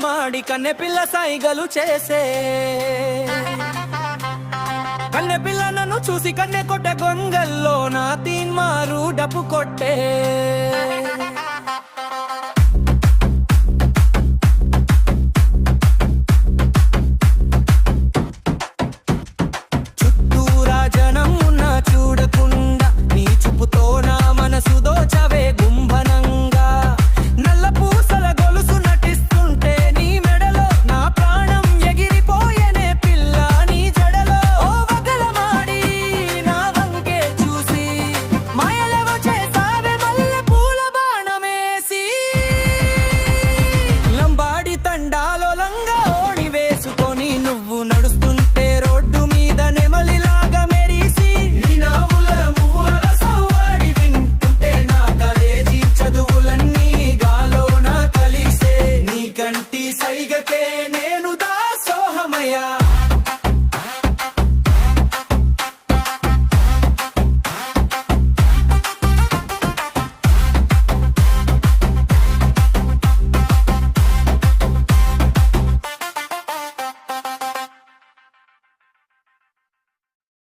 మాడి కన్నె పిల్ల సైగలు చేసే. కన్నె పిల్ల నన్ను చూసి కన్నె కొట్టే గొంగల్లో నా తీన్మారు డప్పు కొట్టే. చుట్టూరా జనం ఉన్నా చూడకుండా నీ చూపుతో నా మనసు దోచవే గుంభనంగా. నల్ల పూసల గొలుసు నటిస్తుంటే నీ మెడలో నా ప్రాణం ఎగిరిపోయేనే పిల్ల నీ జడలో. ఓ వగల మాడి నా వంకే చూసి మాయలేవో చేసావే మల్లె పూల బాణమేసి. లంబాడి తండాలో లంగా ఓణి వేసుకొని నువ్వు నడుస్తుంటే రోడ్డు మీద నెమలిలాగా మెరిసి. నీ నవ్వుల మువ్వల సవ్వడి వింటుంటే నా కాలేజీ చదువులన్నీ గాలోన కలిసే. నీ కంటి సైగకే నేను దాసోహమయ్యా.